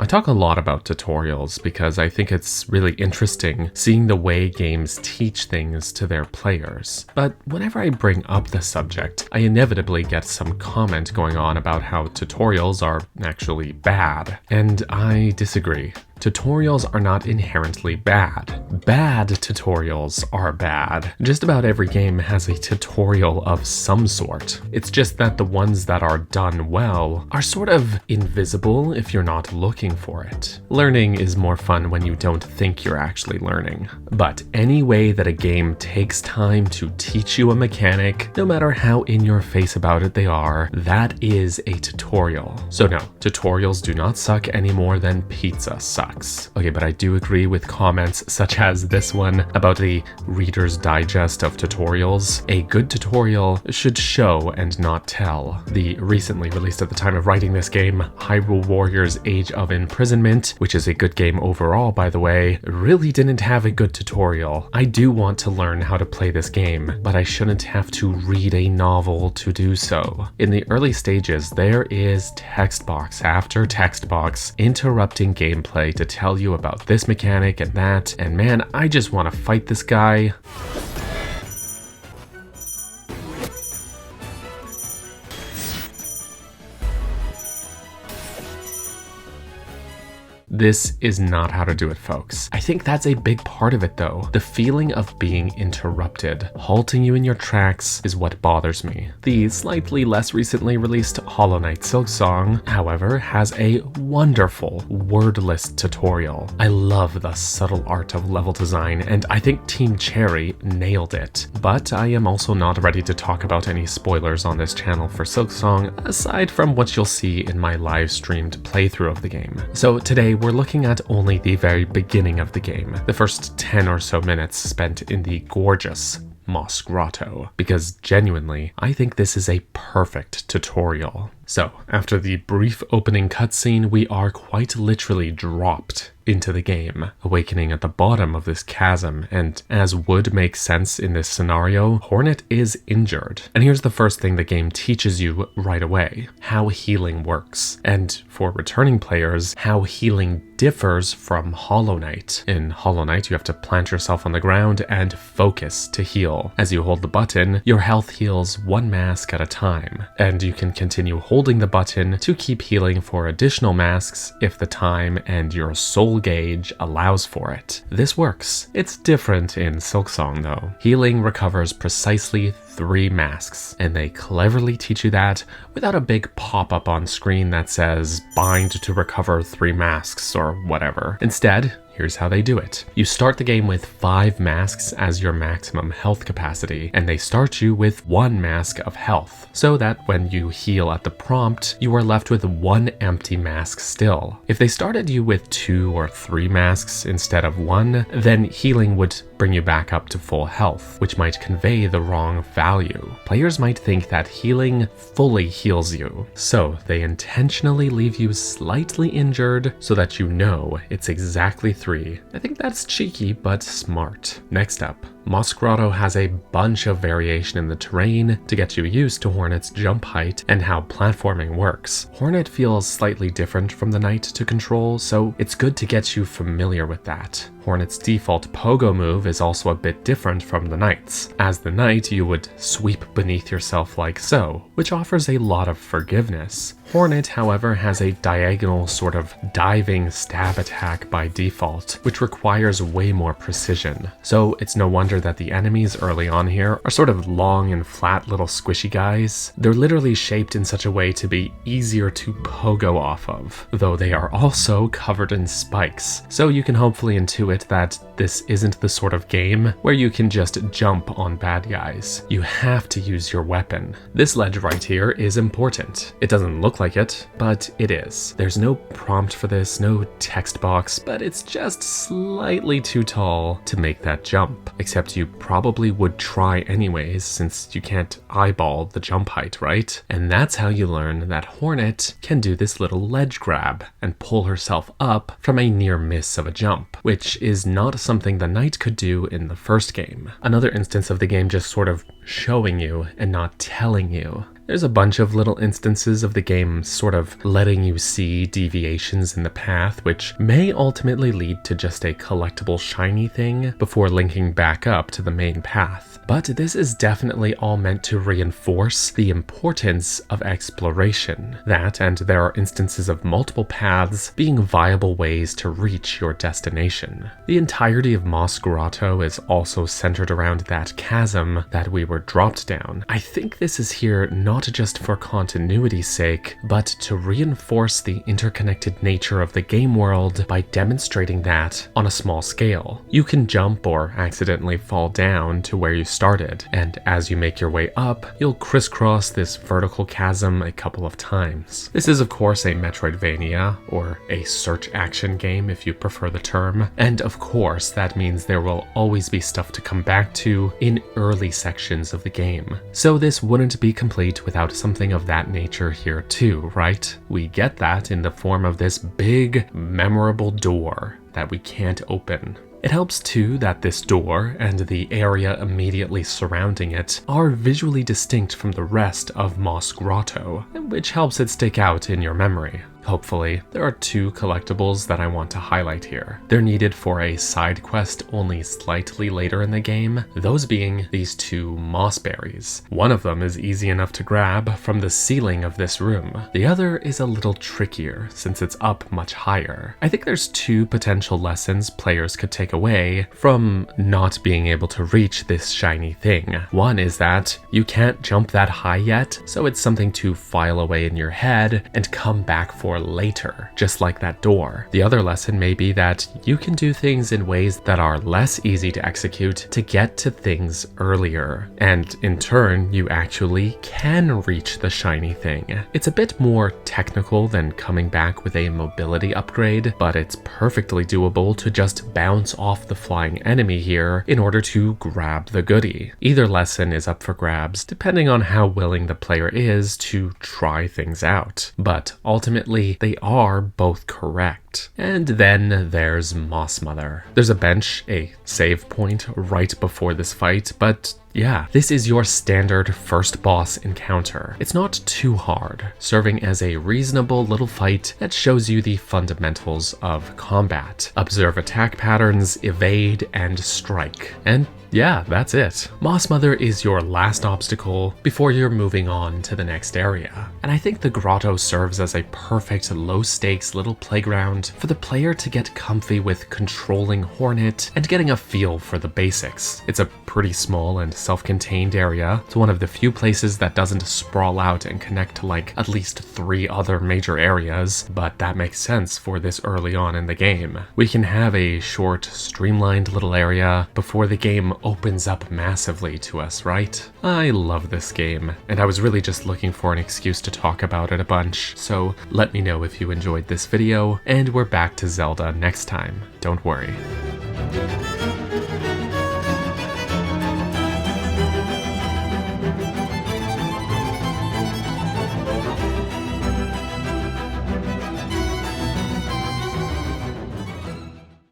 I talk a lot about tutorials because I think it's really interesting seeing the way games teach things to their players. But whenever I bring up the subject, I inevitably get some comment going on about how tutorials are actually bad. And I disagree. Tutorials are not inherently bad. Bad tutorials are bad. Just about every game has a tutorial of some sort. It's just that the ones that are done well are sort of invisible if you're not looking for it. Learning is more fun when you don't think you're actually learning. But any way that a game takes time to teach you a mechanic, no matter how in your face about it they are, that is a tutorial. So no, tutorials do not suck any more than pizza sucks. Okay, but I do agree with comments such as this one about the Reader's Digest of tutorials. A good tutorial should show and not tell. The recently released at the time of writing this game, Hyrule Warriors Age of Imprisonment, which is a good game overall by the way, really didn't have a good tutorial. I do want to learn how to play this game, but I shouldn't have to read a novel to do so. In the early stages, there is text box after text box interrupting gameplay to tell you about this mechanic and that, and man, I just want to fight this guy. This is not how to do it, folks. I think that's a big part of it though. The feeling of being interrupted, halting you in your tracks is what bothers me. The slightly less recently released Hollow Knight Silksong, however, has a wonderful wordless tutorial. I love the subtle art of level design, and I think Team Cherry nailed it. But I am also not ready to talk about any spoilers on this channel for Silksong, aside from what you'll see in my live streamed playthrough of the game. So today, we're looking at only the very beginning of the game, the first 10 or so minutes spent in the gorgeous Moss Grotto, because genuinely, I think this is a perfect tutorial. So, after the brief opening cutscene, we are quite literally dropped into the game, awakening at the bottom of this chasm, and as would make sense in this scenario, Hornet is injured. And here's the first thing the game teaches you right away: how healing works. And for returning players, how healing differs from Hollow Knight. In Hollow Knight, you have to plant yourself on the ground and focus to heal. As you hold the button, your health heals one mask at a time, and you can continue holding the button to keep healing for additional masks if the time and your soul gauge allows for it. This works. It's different in Silksong though. Healing recovers precisely 3 masks, and they cleverly teach you that without a big pop-up on screen that says bind to recover 3 masks or whatever. Instead, here's how they do it. You start the game with 5 masks as your maximum health capacity, and they start you with 1 mask of health, so that when you heal at the prompt, you are left with 1 empty mask still. If they started you with 2 or 3 masks instead of 1, then healing would bring you back up to full health, which might convey the wrong value. Players might think that healing fully heals you, so they intentionally leave you slightly injured so that you know it's exactly 3. I think that's cheeky but smart. Next up, Moss Grotto has a bunch of variation in the terrain to get you used to Hornet's jump height and how platforming works. Hornet feels slightly different from the Knight to control, so it's good to get you familiar with that. Hornet's default pogo move is also a bit different from the Knight's. As the Knight, you would sweep beneath yourself like so, which offers a lot of forgiveness. Hornet, however, has a diagonal sort of diving stab attack by default, which requires way more precision. So it's no wonder that the enemies early on here are sort of long and flat little squishy guys. They're literally shaped in such a way to be easier to pogo off of, though they are also covered in spikes. So you can hopefully intuit that this isn't the sort of game where you can just jump on bad guys. You have to use your weapon. This ledge right here is important. It doesn't look like it, but it is. There's no prompt for this, no text box, but it's just slightly too tall to make that jump. Except you probably would try anyways, since you can't eyeball the jump height, right? And that's how you learn that Hornet can do this little ledge grab and pull herself up from a near miss of a jump, which is not something the Knight could do in the first game. Another instance of the game just sort of showing you and not telling you. There's a bunch of little instances of the game sort of letting you see deviations in the path, which may ultimately lead to just a collectible shiny thing before linking back up to the main path. But this is definitely all meant to reinforce the importance of exploration. That, and there are instances of multiple paths being viable ways to reach your destination. The entirety of Moss Grotto is also centered around that chasm that we were dropped down. I think this is here not just for continuity's sake, but to reinforce the interconnected nature of the game world by demonstrating that on a small scale. You can jump or accidentally fall down to where you started, and as you make your way up, you'll crisscross this vertical chasm a couple of times. This is of course a Metroidvania, or a search action game if you prefer the term, and of course that means there will always be stuff to come back to in early sections of the game. So this wouldn't be complete without something of that nature here too, right? We get that in the form of this big, memorable door that we can't open. It helps too that this door and the area immediately surrounding it are visually distinct from the rest of Moss Grotto, which helps it stick out in your memory. Hopefully, there are two collectibles that I want to highlight here. They're needed for a side quest only slightly later in the game, those being these two moss berries. One of them is easy enough to grab from the ceiling of this room. The other is a little trickier since it's up much higher. I think there's two potential lessons players could take away from not being able to reach this shiny thing. One is that you can't jump that high yet, so it's something to file away in your head and come back for later, just like that door. The other lesson may be that you can do things in ways that are less easy to execute to get to things earlier, and in turn you actually can reach the shiny thing. It's a bit more technical than coming back with a mobility upgrade, but it's perfectly doable to just bounce off the flying enemy here in order to grab the goodie. Either lesson is up for grabs depending on how willing the player is to try things out, but ultimately they are both correct. And then there's Moss Mother. There's a bench, a save point right before this fight, but yeah, this is your standard first boss encounter. It's not too hard, serving as a reasonable little fight that shows you the fundamentals of combat. Observe attack patterns, evade, and strike. And yeah, that's it. Moss Mother is your last obstacle before you're moving on to the next area. And I think the grotto serves as a perfect low-stakes little playground for the player to get comfy with controlling Hornet and getting a feel for the basics. It's a pretty small and self-contained area. It's one of the few places that doesn't sprawl out and connect to like at least 3 other major areas, but that makes sense for this early on in the game. We can have a short, streamlined little area before the game opens up massively to us, right? I love this game, and I was really just looking for an excuse to talk about it a bunch, so let me know if you enjoyed this video, and we're back to Zelda next time, don't worry.